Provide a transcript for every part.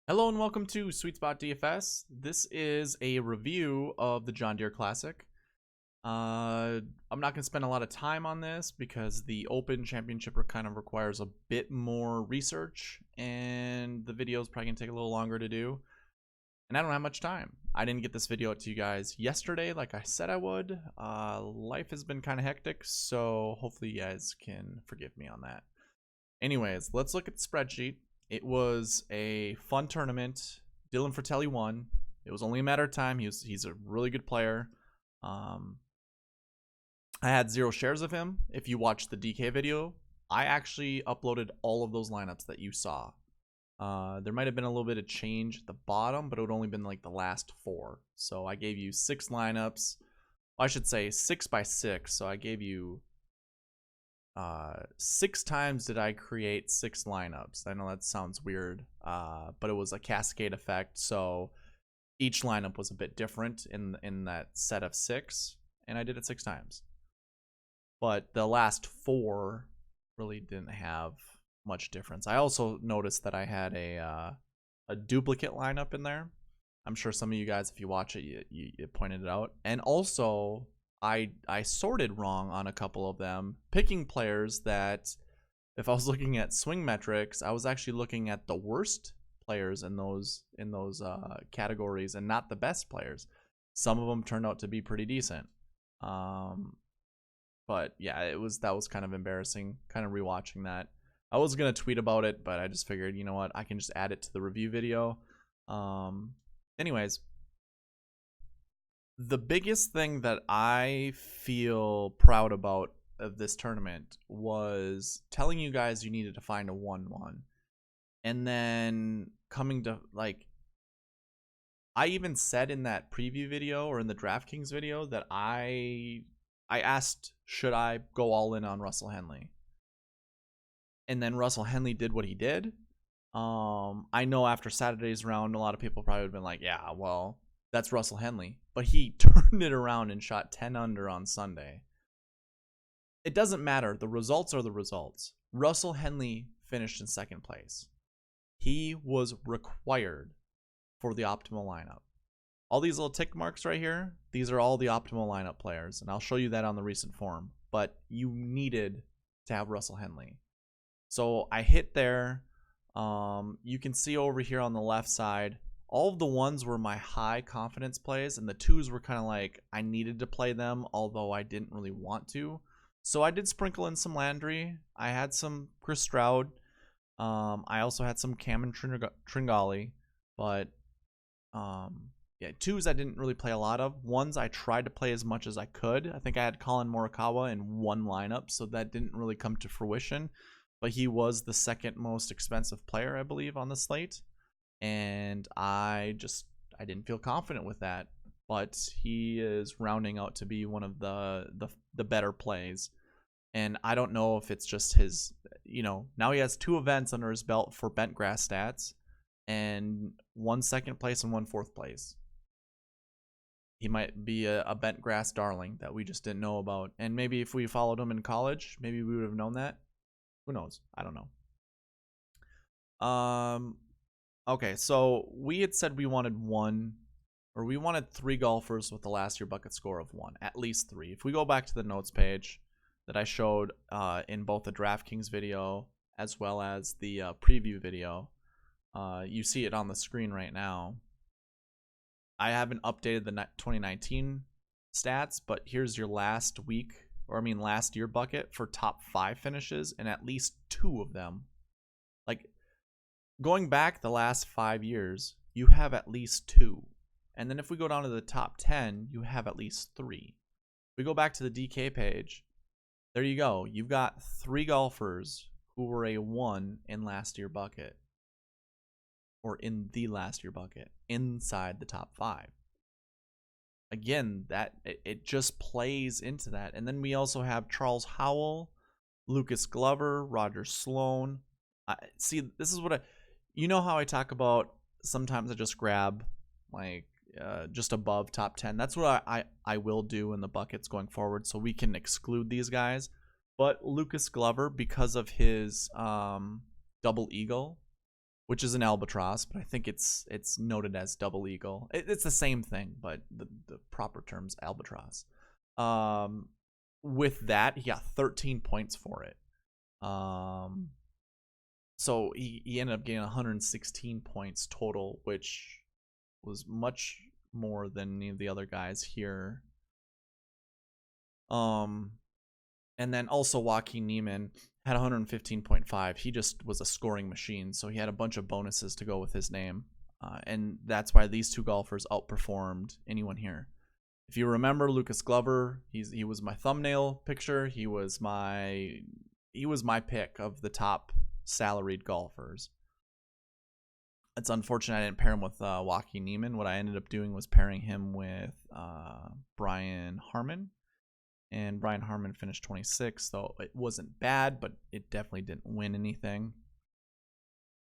Hello and welcome to Sweet Spot DFS. This is a review of the John Deere Classic. I'm not going to spend a lot of time on this because the Open Championship kind of requires a bit more research, and the video is probably going to take a little longer to do. And I don't have much time. I didn't get this video out to you guys yesterday like I said I would. Life has been kind of hectic, so hopefully you guys can forgive me on that. Anyways, let's look at the spreadsheet. It was a fun tournament. Dylan Fritelli won. It was only a matter of time. He's a really good player. I had 0 shares of him. If you watched the DK video, I actually uploaded all of those lineups that you saw. There might have been a little bit of change at the bottom, but it would only been like the last 4. So I gave you 6 lineups. I should say 6 by 6. So I gave you 6 times did I create 6 lineups. I know that sounds weird, but it was a cascade effect, so each lineup was a bit different in that set of 6, and I did it 6 times. But the last 4 really didn't have much difference. I also noticed that I had a duplicate lineup in there. I'm sure some of you guys, if you watch it, you pointed it out. And also, I sorted wrong on a couple of them, picking players that, if I was looking at swing metrics, I was actually looking at the worst players in those categories and not the best players. Some of them turned out to be pretty decent. But yeah, that was kind of embarrassing, kind of rewatching that. I was gonna tweet about it, but I just figured, you know what, I can just add it to the review video. Anyways, the biggest thing that I feel proud about of this tournament was telling you guys you needed to find a 1-1. And then coming to, like, I even said in that preview video or in the DraftKings video that I asked, should I go all in on Russell Henley? And then Russell Henley did what he did. I know after Saturday's round, a lot of people probably would have been like, yeah, well, that's Russell Henley. But he turned it around and shot 10 under on Sunday. It doesn't matter. The results are the results. Russell Henley finished in 2nd place. He was required for the optimal lineup. All these little tick marks right here, these are all the optimal lineup players. And I'll show you that on the recent form. But you needed to have Russell Henley. So I hit there. You can see over here on the left side, all of the 1s were my high confidence plays, and the 2s were kind of like I needed to play them, although I didn't really want to. So I did sprinkle in some Landry. I had some Chris Stroud. I also had some Cameron Tringali, but yeah, 2s I didn't really play a lot of. 1s I tried to play as much as I could. I think I had Colin Morikawa in 1 lineup, so that didn't really come to fruition. But he was the 2nd most expensive player, I believe, on the slate. And I didn't feel confident with that. But he is rounding out to be one of the better plays. And I don't know if it's just his, now he has 2 events under his belt for bent grass stats. And 1 2nd place and 1 4th place. He might be a bent grass darling that we just didn't know about. And maybe if we followed him in college, maybe we would have known that. Who knows? I don't know. Okay, so we had said we wanted 3 golfers with the last year bucket score of 1, at least 3. If we go back to the notes page that I showed in both the DraftKings video as well as the preview video, you see it on the screen right now. I haven't updated the 2019 stats, but here's your last year bucket for top 5 finishes, and at least 2 of them. Like, going back the last 5 years, you have at least 2. And then if we go down to the top 10, you have at least 3. If we go back to the DK page, there you go. You've got 3 golfers who were a 1 in last year bucket. Or in the last year bucket, inside the top 5. Again, it just plays into that. And then we also have Charles Howell, Lucas Glover, Roger Sloan. See, this is what you know how I talk about sometimes I just grab like just above top 10. That's what I will do in the buckets going forward, so we can exclude these guys. But Lucas Glover, because of his double eagle, which is an albatross, but I think it's noted as double eagle. It's the same thing, but the proper term's albatross. With that, he got 13 points for it. So he ended up getting 116 points total, which was much more than any of the other guys here. And then also Joaquin Niemann had 115.5. He just was a scoring machine, so he had a bunch of bonuses to go with his name. And that's why these two golfers outperformed anyone here. If you remember Lucas Glover, he was my thumbnail picture. He was my pick of the top salaried golfers. It's unfortunate I didn't pair him with Joaquin Niemann. What I ended up doing was pairing him with Brian Harmon. And Brian Harmon finished 26th, so it wasn't bad, but it definitely didn't win anything.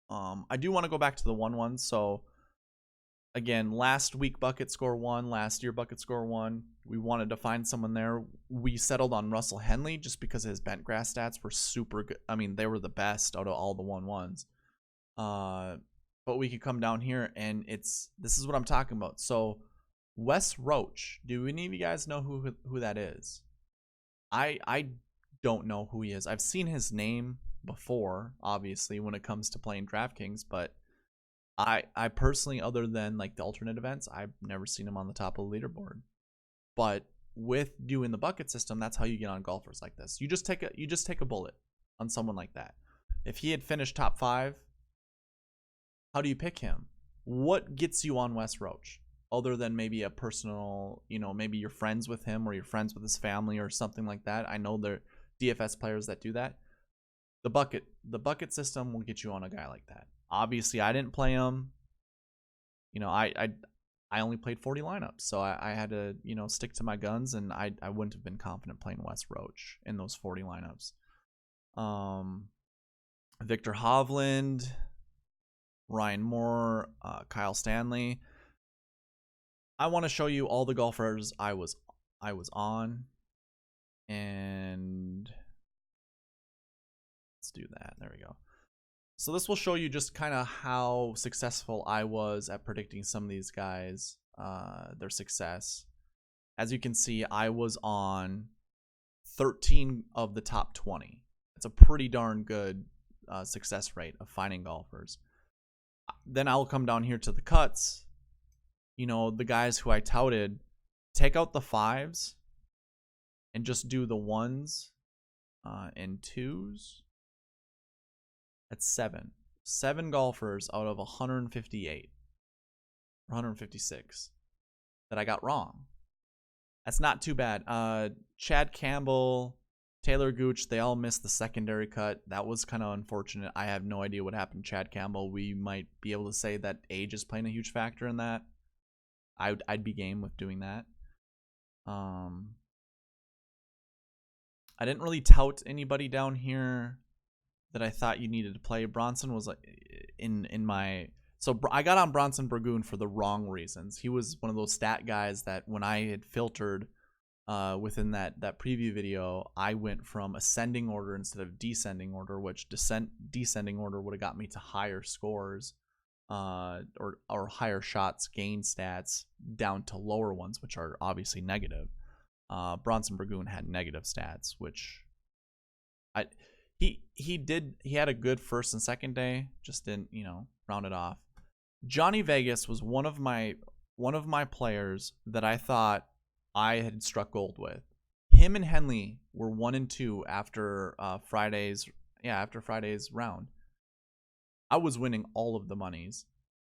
I do want to go back to the 1-1. So, again, last week bucket score 1, last year bucket score 1. We wanted to find someone there. We settled on Russell Henley just because his bent grass stats were super good. I mean, they were the best out of all the 1-1s. But we could come down here, and this is what I'm talking about. So, Wes Roach, do any of you guys know who that is? I don't know who he is. I've seen his name before, obviously, when it comes to playing DraftKings, but I personally, other than like the alternate events, I've never seen him on the top of the leaderboard. But with doing the bucket system, that's how you get on golfers like this. You just take a bullet on someone like that. If he had finished top 5, how do you pick him? What gets you on Wes Roach? Other than maybe a personal, maybe you're friends with him or you're friends with his family or something like that. I know there are DFS players that do that. The bucket system will get you on a guy like that. Obviously, I didn't play him. I only played 40 lineups, so I had to, stick to my guns, and I wouldn't have been confident playing Wes Roach in those 40 lineups. Victor Hovland, Ryan Moore, Kyle Stanley. I want to show you all the golfers I was on, and let's do that. There we go. So this will show you just kind of how successful I was at predicting some of these guys, their success. As you can see, I was on 13 of the top 20. It's a pretty darn good success rate of finding golfers. Then I'll come down here to the cuts. The guys who I touted, take out the 5s and just do the 1s and 2s. That's 7. 7 golfers out of 158 or 156 that I got wrong. That's not too bad. Chad Campbell, Taylor Gooch, they all missed the secondary cut. That was kind of unfortunate. I have no idea what happened to Chad Campbell. We might be able to say that age is playing a huge factor in that. I'd be game with doing that. I didn't really tout anybody down here that I thought you needed to play. Bronson was in my... So I got on Bronson Burgoon for the wrong reasons. He was one of those stat guys that when I had filtered within that preview video, I went from ascending order instead of descending order, which descending order would have got me to higher scores or higher shots gain stats down to lower ones, which are obviously negative. Bronson Burgoon had negative stats, which he had a good first and second day, just didn't round it off. Johnny Vegas was one of my players that I thought I had struck gold with. Him and Henley were 1 and 2 after Friday's round. I was winning all of the monies.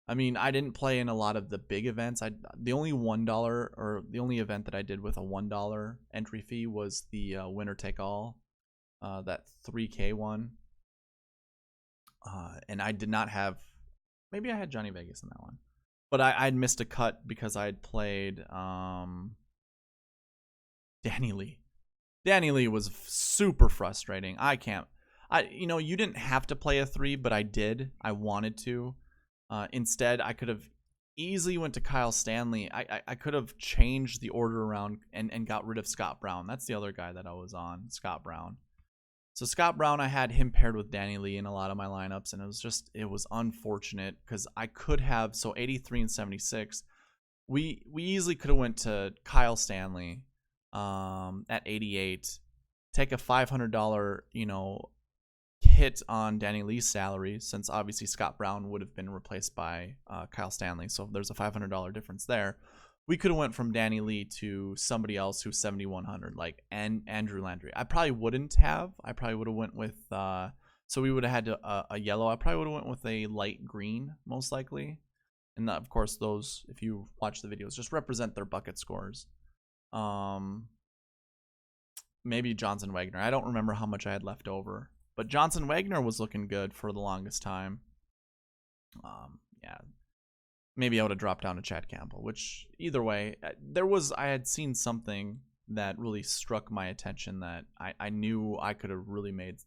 I mean, I didn't play in a lot of the big events. The only $1 or the only event that I did with a $1 entry fee was the winner take all, that 3K one. And I did not have. Maybe I had Johnny Vegas in that one, but I'd missed a cut because I'd played Danny Lee. Danny Lee was super frustrating. You didn't have to play a 3, but I did. I wanted to. Instead, I could have easily went to Kyle Stanley. I could have changed the order around and got rid of Scott Brown. That's the other guy that I was on, Scott Brown. So Scott Brown, I had him paired with Danny Lee in a lot of my lineups, and it was unfortunate because I could have, so 83 and 76, we easily could have went to Kyle Stanley at 88, take a $500 hit on Danny Lee's salary, since obviously Scott Brown would have been replaced by Kyle Stanley, so there's a $500 difference there. We could have went from Danny Lee to somebody else who's 7,100, like Andrew Landry. I probably wouldn't have. I probably would have went with so we would have had a yellow. I probably would have went with a light green, most likely. And of course, those, if you watch the videos, just represent their bucket scores. Maybe Johnson Wagner. I don't remember how much I had left over, but Johnson Wagner was looking good for the longest time. Yeah. Maybe I would have dropped down to Chad Campbell, which either way, I had seen something that really struck my attention that I knew I could have really made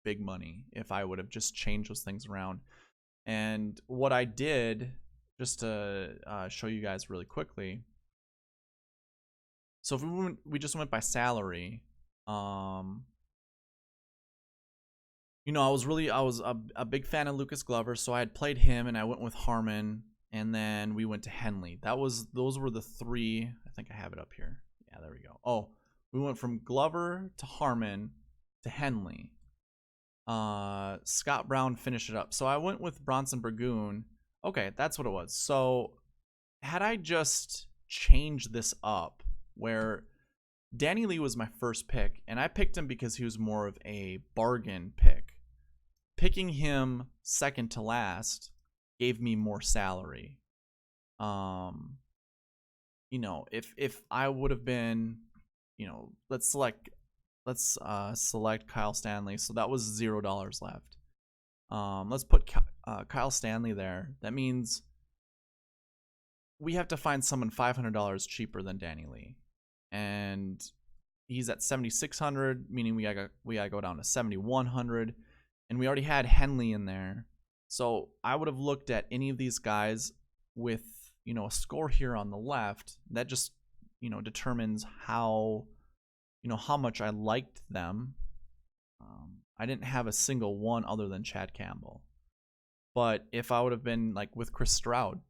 big money if I would have just changed those things around. And what I did, just to show you guys really quickly, so if we just went by salary, I was a big fan of Lucas Glover, so I had played him, and I went with Harmon, and then we went to Henley. Those were the three. I think I have it up here. Yeah, there we go. Oh, we went from Glover to Harmon to Henley. Scott Brown finished it up. So I went with Bronson Burgoon. Okay, that's what it was. So had I just changed this up, where Danny Lee was my first pick, and I picked him because he was more of a bargain pick. Picking him second to last gave me more salary. If I would have been, let's select Kyle Stanley. So that was $0 left. Let's put Kyle Stanley there. That means we have to find someone $500 cheaper than Danny Lee, and he's at 7,600, meaning we gotta go down to 7,100, and we already had Henley in there. So I would have looked at any of these guys with a score here on the left that just determines how much I liked them. I didn't have a single one other than Chad Campbell. But if I would have been like with Chris Stroud,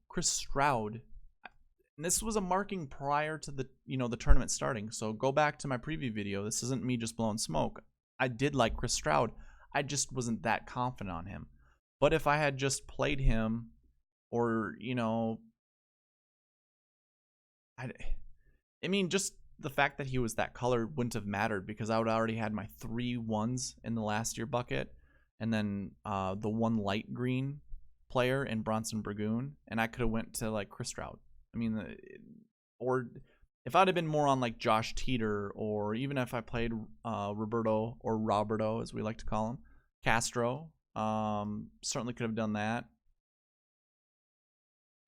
and this was a marking prior to the the tournament starting. So go back to my preview video. This isn't me just blowing smoke. I did like Chris Stroud. I just wasn't that confident on him. But if I had just played him, or just the fact that he was that color wouldn't have mattered, because I would already had my 3 1s in the last year bucket, and then the one light green player in Bronson Burgoon, and I could have went to like Chris Stroud. Or if I'd have been more on like Josh Teeter, or even if I played Roberto, or Roberto as we like to call him, Castro, certainly could have done that.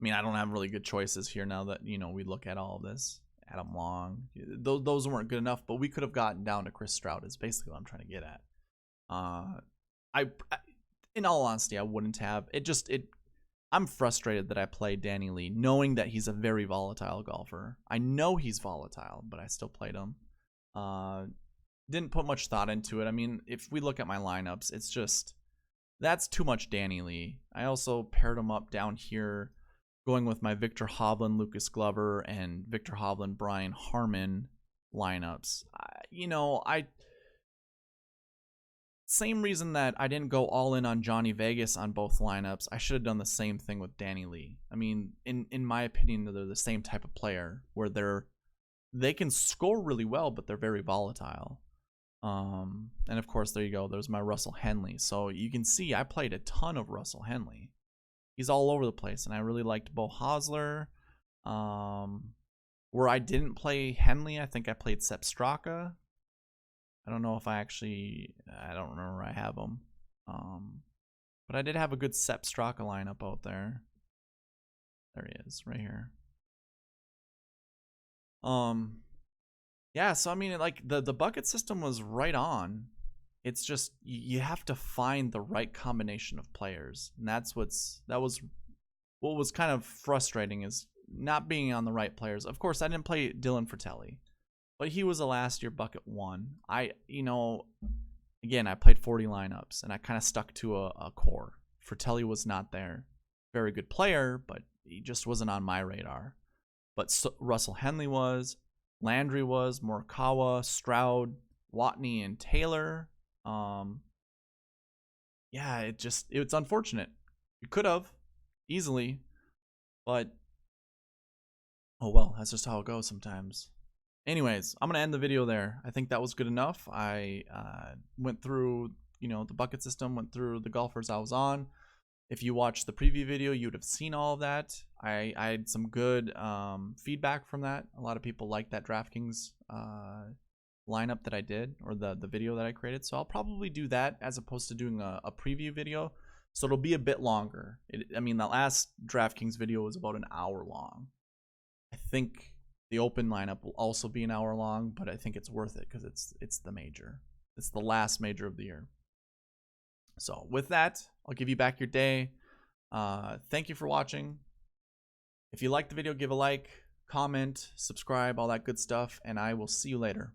I don't have really good choices here now that we look at all of this. Adam Long, those weren't good enough, but we could have gotten down to Chris Stroud, is basically what I'm trying to get at. In all honesty, I wouldn't have. I'm frustrated that I played Danny Lee, knowing that he's a very volatile golfer. I know he's volatile, but I still played him. Didn't put much thought into it. If we look at my lineups, it's just, that's too much Danny Lee. I also paired him up down here, going with my Victor Hovland, Lucas Glover, and Victor Hovland, Brian Harmon lineups. Same reason that I didn't go all in on Johnny Vegas on both lineups. I should have done the same thing with Danny Lee. In my opinion, they're the same type of player, where they can score really well, but they're very volatile. And of course, there you go. There's my Russell Henley. So you can see I played a ton of Russell Henley. He's all over the place, and I really liked Bo Hosler. Where I didn't play Henley, I think I played Sepp Straka. I don't know if I don't remember where I have him. But I did have a good Sepp Straka lineup out there. There he is, right here. Yeah, so the bucket system was right on. It's just you have to find the right combination of players, and that was what was kind of frustrating, is not being on the right players. Of course, I didn't play Dylan Fritelli, but he was a last year bucket 1. again, I played 40 lineups, and I kind of stuck to a core. Fritelli was not there. Very good player, but he just wasn't on my radar. But Russell Henley was, Landry was, Morikawa, Stroud, Watney, and Taylor. Yeah, it's unfortunate. You could have easily, but oh well, that's just how it goes sometimes. Anyways, I'm gonna end the video there. I think that was good enough. I went through, the bucket system, went through the golfers I was on. If you watched the preview video, you would have seen all of that. I had some good feedback from that. A lot of people liked that DraftKings lineup that I did, or the video that I created. So I'll probably do that as opposed to doing a preview video. So it'll be a bit longer. The last DraftKings video was about an hour long. I think the open lineup will also be an hour long, but I think it's worth it because it's the major. It's the last major of the year. So with that, I'll give you back your day. Thank you for watching. If you liked the video, give a like, comment, subscribe, all that good stuff, and I will see you later.